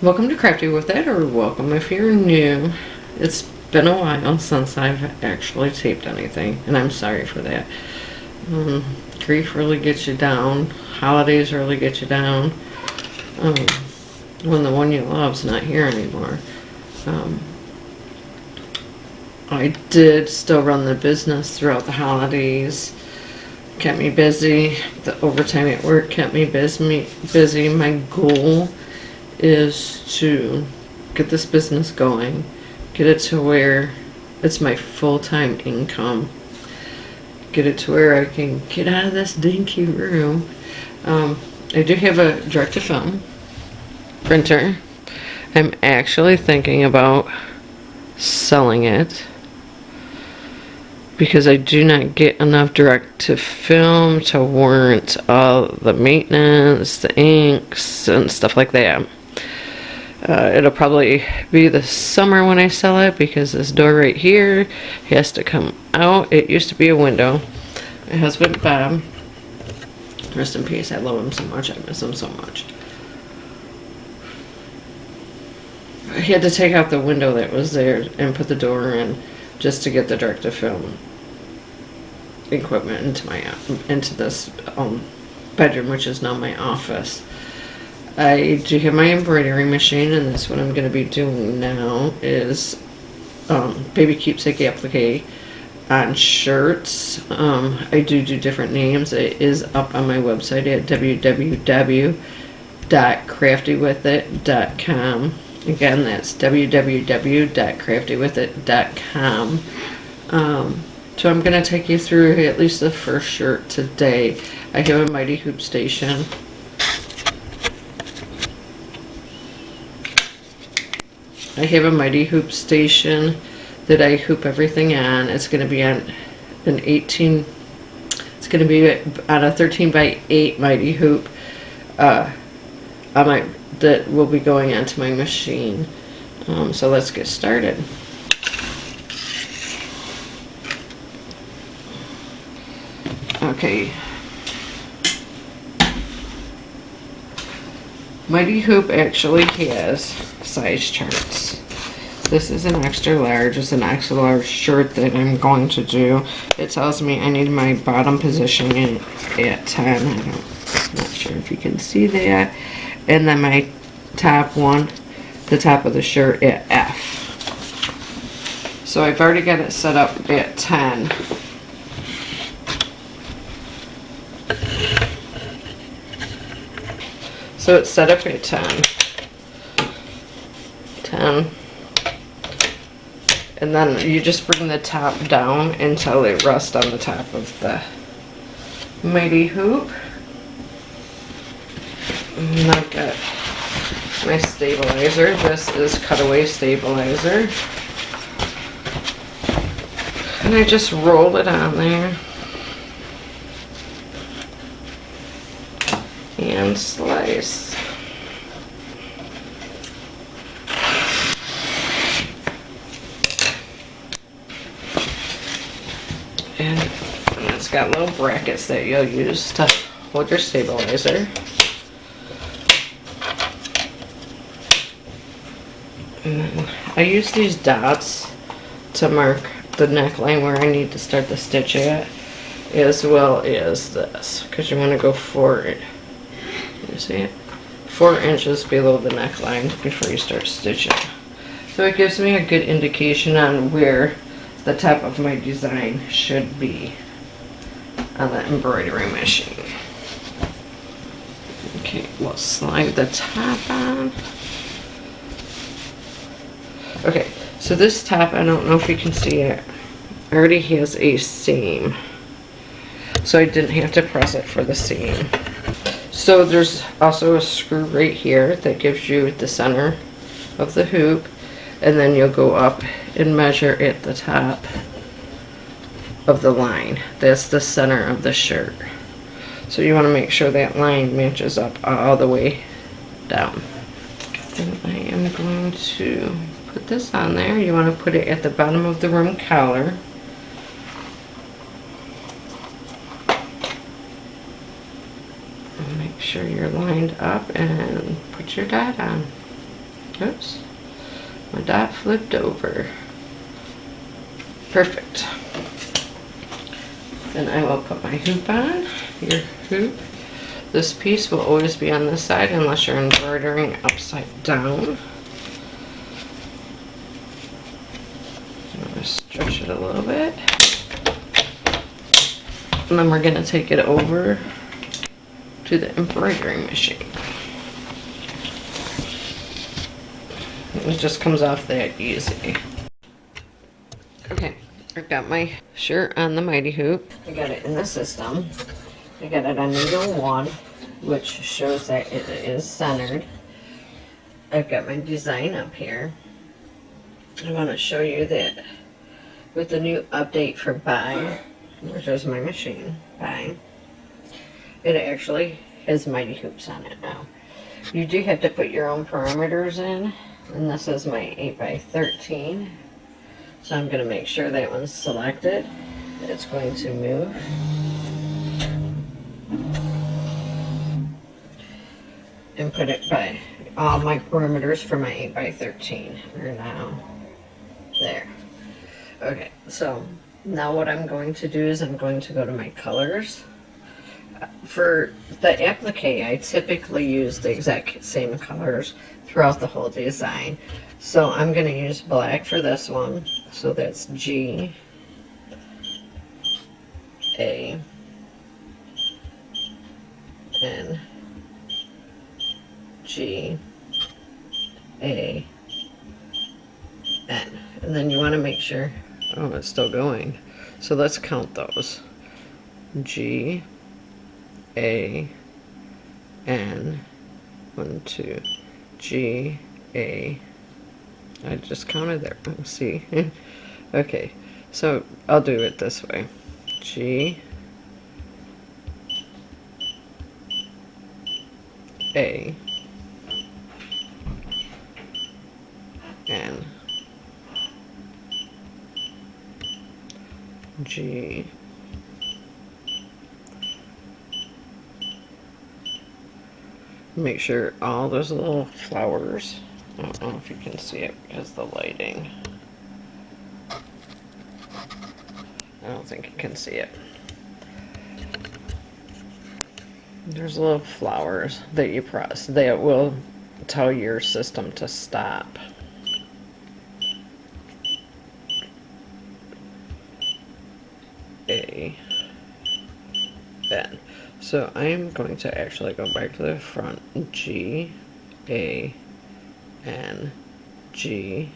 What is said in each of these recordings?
Welcome to Crafty with It, or welcome if you're new. It's been a while since I've actually taped anything, and I'm sorry for that. Grief really gets you down. Holidays really get you down. When the one you love's not here anymore. I did still run the business throughout the holidays. Kept me busy. The overtime at work kept me busy. My goal is to get this business going, get it to where it's my full-time income, get it to where I can get out of this dinky room. I do have a direct-to-film printer. I'm actually thinking about selling it because I do not get enough direct-to-film to warrant all the maintenance, the inks, and stuff like that. It'll probably be the summer when I sell it because this door right here has to come out. It used to be a window. My husband Bob, rest in peace, I love him so much, I miss him so much. He had to take out the window that was there and put the door in just to get the direct-to-film equipment into this bedroom, which is now my office. I do have my embroidery machine, and that's what I'm going to be doing now is baby Keepsake Applique on shirts. I do different names. It is up on my website at www.CraftyWithIt.com. Again, that's www.CraftyWithIt.com. So I'm going to take you through at least the first shirt today. I have a mighty hoop station. I have a mighty hoop station that I hoop everything on. It's going to be on an 18, it's going to be on a 13 by 8 mighty hoop that will be going onto my machine. So let's get started. Okay. Mighty Hoop actually has size charts. This is an extra large. It's an extra large shirt that I'm going to do. It tells me I need my bottom position at 10. I'm not sure if you can see that. And then my top one, the top of the shirt at F. So I've already got it set up at 10. So it's set up at 10. And then you just bring the top down until it rests on the top of the mighty hoop. And I've got my stabilizer. This is cutaway stabilizer. And I just roll it on there. And slice. And it's got little brackets that you'll use to hold your stabilizer. And then I use these dots to mark the neckline where I need to start the stitch at, as well as this, because you want to go forward. You see it? 4 inches below the neckline before you start stitching. So it gives me a good indication on where the top of my design should be on the embroidery machine. Okay, we'll slide the top on. Okay, so this top, I don't know if you can see it, already has a seam. So I didn't have to press it for the seam. So there's also a screw right here that gives you the center of the hoop, and then you'll go up and measure at the top of the line. That's the center of the shirt. So you want to make sure that line matches up all the way down. And I am going to put this on there. You want to put it at the bottom of the room collar. Make sure you're lined up and put your dot on. Oops. My dot flipped over. Perfect. Then I will put my hoop on. Your hoop. This piece will always be on this side unless you're embroidering upside down. I'm going to stretch it a little bit. And then we're going to take it over to the embroidery machine. It just comes off that easy. Okay, I've got my shirt on the Mighty Hoop. I got it in the system. I got it on needle 1, which shows that it is centered. I've got my design up here. I want to show you that with the new update for Buy, which is my machine, Buy, it actually has Mighty Hoops on it now. You do have to put your own parameters in, and this is my 8x13. So I'm going to make sure that one's selected. It's going to move. And put it by all my parameters for my 8x13 are now there. Okay, so now what I'm going to do is I'm going to go to my colors. For the applique, I typically use the exact same colors throughout the whole design. So I'm going to use black for this one. So that's G, A, N, G, A, N. And then you want to make sure, oh, it's still going. So let's count those. G, A, N, 1, 2, G, A, I just counted there, let's see. Okay, so I'll do it this way. G, A, N, G, make sure all those little flowers, I don't know if you can see it because of the lighting. I don't think you can see it. There's little flowers that you press that will tell your system to stop. A, N. So I am going to actually go back to the front. G, A, N, G,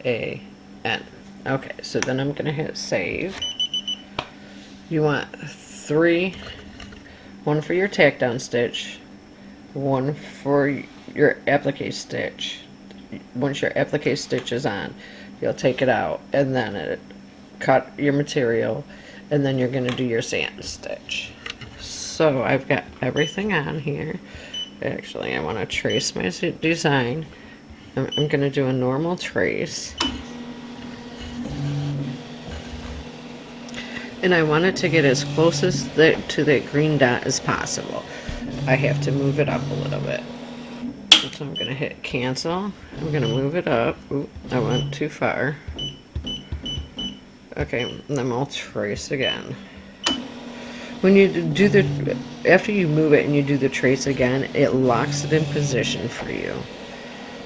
A, N. Okay, so then I'm going to hit save. You want 3, 1 for your tack down stitch, 1 for your applique stitch. Once your applique stitch is on, you'll take it out and then cut your material, and then you're going to do your sand stitch. So I've got everything on here. Actually, I want to trace my design. I'm going to do a normal trace. And I want it to get as close as to that green dot as possible. I have to move it up a little bit. So I'm going to hit cancel. I'm going to move it up. Oop, I went too far. Okay, and then I'll trace again. When you do after you move it and you do the trace again, it locks it in position for you.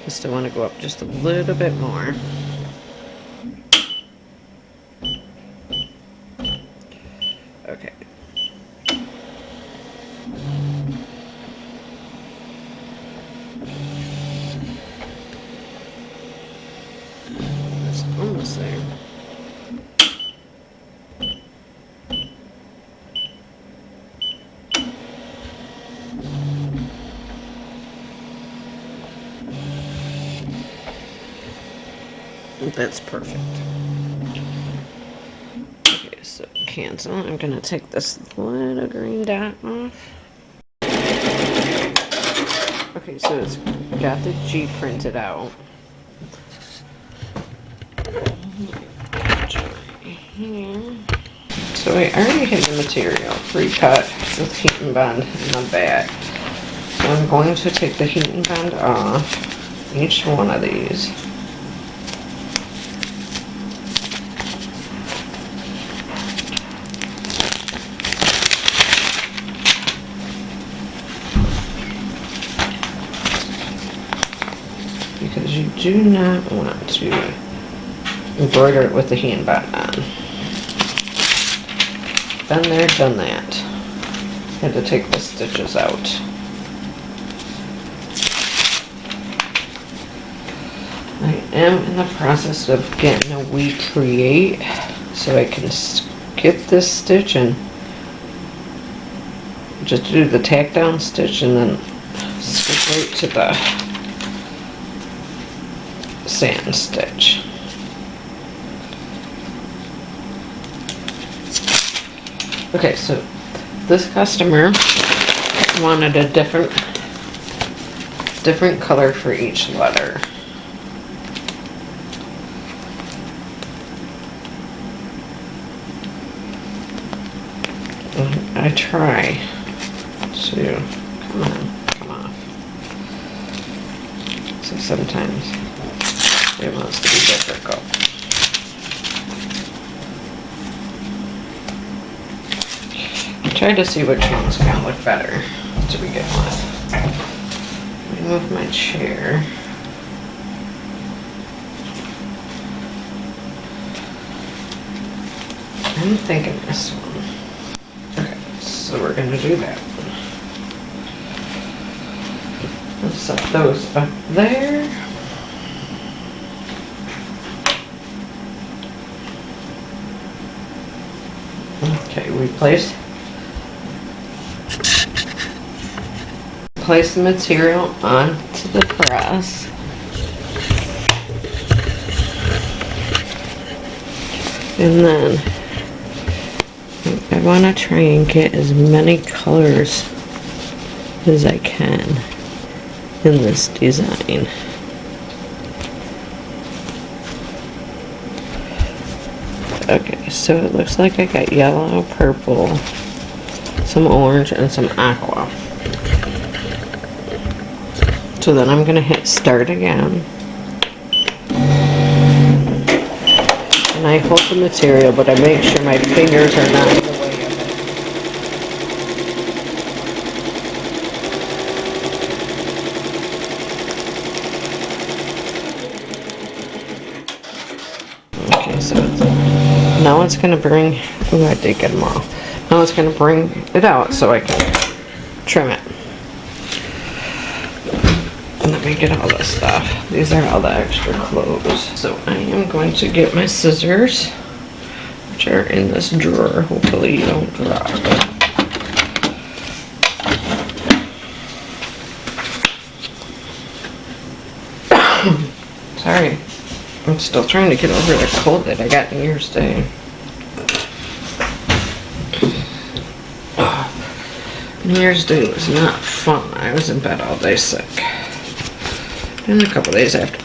I still want to go up just a little bit more. Okay. It's almost there. That's perfect. Okay, so cancel. I'm gonna take this little green dot off. Okay, so it's got the G printed out. So I already have the material pre-cut with heat and bond in the back. So I'm going to take the heat and bond off. each one of these. Because you do not want to embroider it with the hand button on. Been there, done that. Had to take the stitches out. I am in the process of getting a We Create so I can skip this stitch and just do the tack down stitch and then skip right to the sand stitch. Okay, so this customer wanted a different color for each letter. I try to, come off. So sometimes it wants to be difficult. Try to see which one's gonna look better to begin with. Let me move my chair. I'm thinking this one. Okay, so we're gonna do that. Let's set those up there. Okay, we place the material onto the press. And then I want to try and get as many colors as I can in this design. Okay, so it looks like I got yellow, purple, some orange, and some aqua. So then I'm going to hit start again. And I hold the material, but I make sure my fingers are not in the way of it. Okay, so now it's going to bring, ooh, I did get them all. Now it's going to bring it out so I can trim it. Let me get all this stuff. These are all the extra clothes. So I am going to get my scissors, which are in this drawer. Hopefully you don't drop. Sorry. I'm still trying to get over the cold that I got New Year's Day. New Year's Day was not fun. I was in bed all day sick. And a couple days after.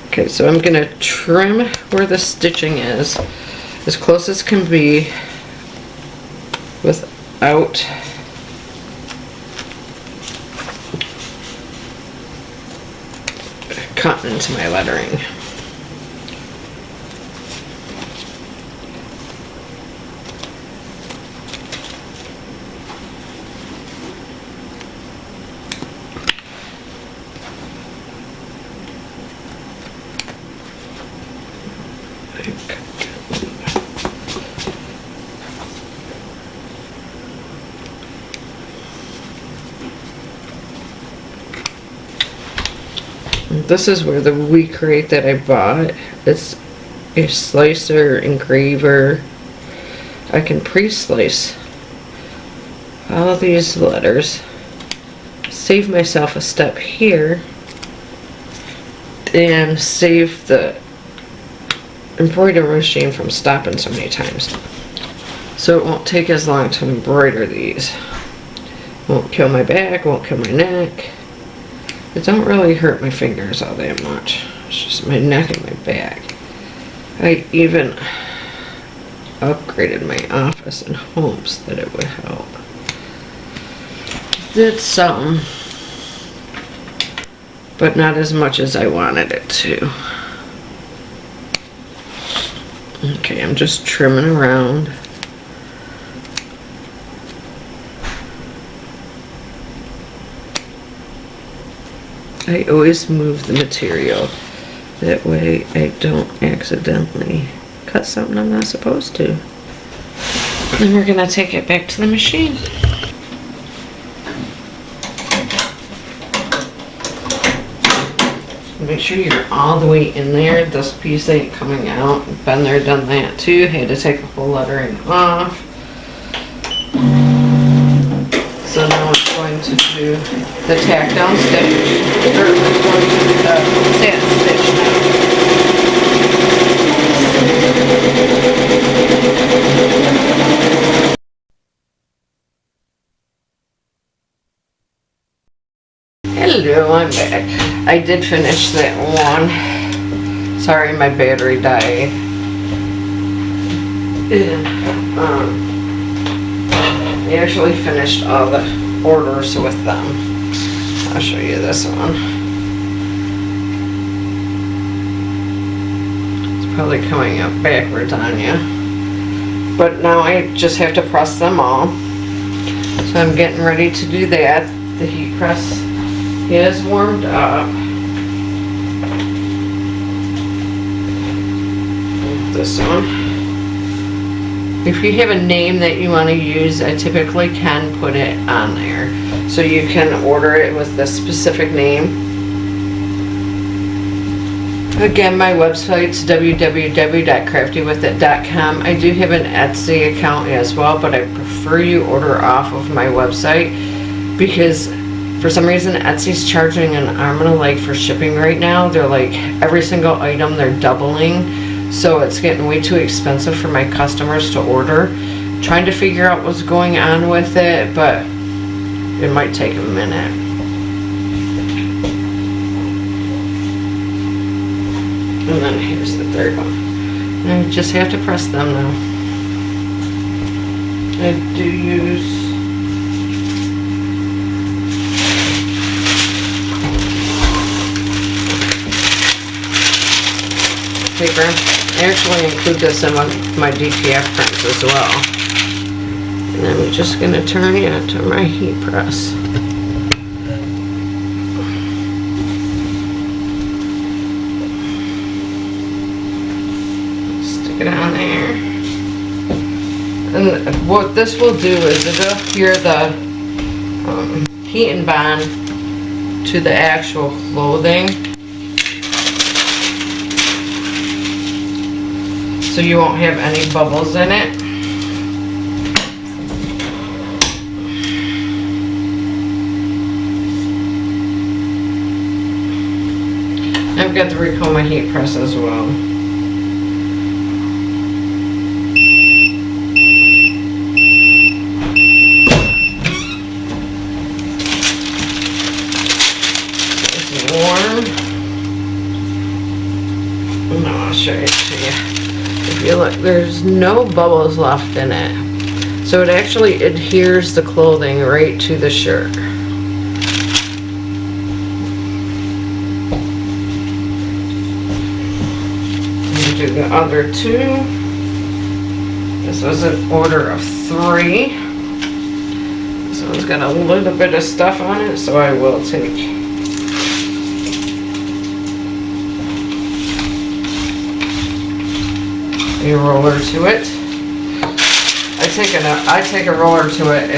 Okay, so I'm going to trim where the stitching is as close as can be without cutting into my lettering. This is where the We Create that I bought. It's a slicer engraver. I can pre-slice all of these letters, save myself a step here, and save the embroidery machine from stopping so many times. So it won't take as long to embroider these. Won't kill my back, won't kill my neck. It don't really hurt my fingers all that much. It's just my neck and my back. I even upgraded my office in hopes that it would help. Did some. but not as much as I wanted it to. Okay, I'm just trimming around. I always move the material. That way I don't accidentally cut something I'm not supposed to. Then we're gonna take it back to the machine. Make sure you're all the way in there. This piece ain't coming out. Been there, done that too. Had to take the whole lettering off. So now it's going to do the tack down stitch, or it's going to do the satin stitch now. Hello, I'm back. I did finish that one. Sorry, my battery died. I actually finished all the orders with them. I'll show you this one. It's probably coming up backwards on you. But now I just have to press them all. So I'm getting ready to do that. The heat press is warmed up. This one. If you have a name that you want to use, I typically can put it on there. So you can order it with the specific name. Again, my website's www.craftywithit.com. I do have an Etsy account as well, but I prefer you order off of my website because for some reason Etsy's charging an arm and a leg for shipping right now. They're like every single item they're doubling. So it's getting way too expensive for my customers to order. Trying to figure out what's going on with it, but it might take a minute. And then here's the third one. And I just have to press them now. I do use paper. I actually include this in my DTF prints as well. And I'm just going to turn it to my heat press. Stick it on there. And what this will do is it'll adhere the heat and bond to the actual clothing. So you won't have any bubbles in it. I've got the Ricoma heat press as well. It's warm. No, I'll show it to you. If you look, there's no bubbles left in it. So it actually adheres the clothing right to the shirt. And do the other two. This was an order of 3. This one's got a little bit of stuff on it, so I will take a roller to it. I take a roller to it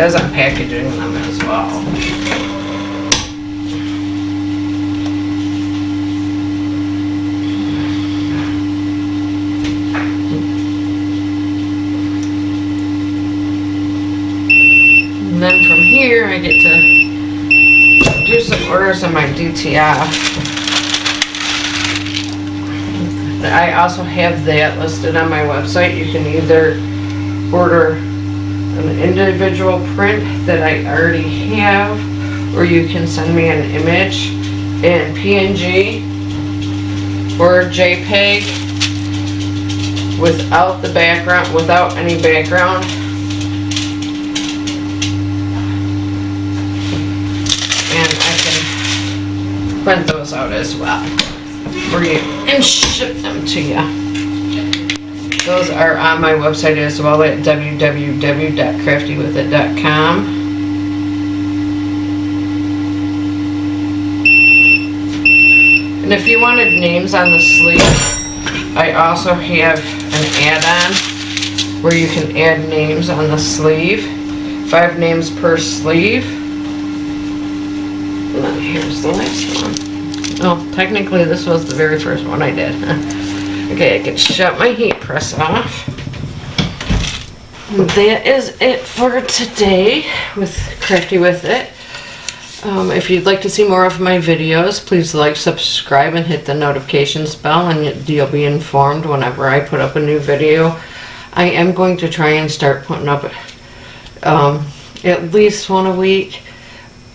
as I'm packaging them as well. And then from here I get to do some orders on my DTF. I also have that listed on my website. You can either order an individual print that I already have, or you can send me an image in PNG or JPEG without the background, without any background. And I can print those out as well for you and ship them to you. Those are on my website as well at www.craftywithit.com. And if you wanted names on the sleeve, I also have an add-on where you can add names on the sleeve. 5 names per sleeve. And then here's the last one. Oh, technically this was the very first one I did. Okay, I can shut my heat press off. And that is it for today with Crafty With It. If you'd like to see more of my videos, please like, subscribe, and hit the notifications bell, and you'll be informed whenever I put up a new video. I am going to try and start putting up at least one a week.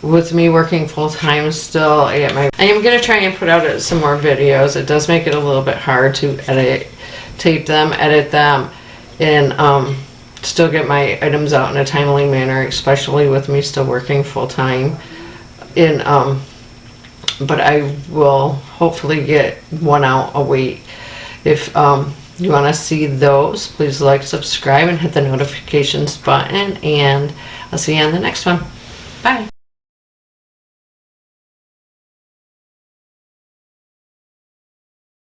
With me working full-time still I am going to try and put out some more videos. It does make it a little bit hard to tape them, edit them, and still get my items out in a timely manner, especially with me still working full-time. But I will hopefully get one out a week. If you want to see those, please like, subscribe, and hit the notifications button, and I'll see you on the next one. Bye.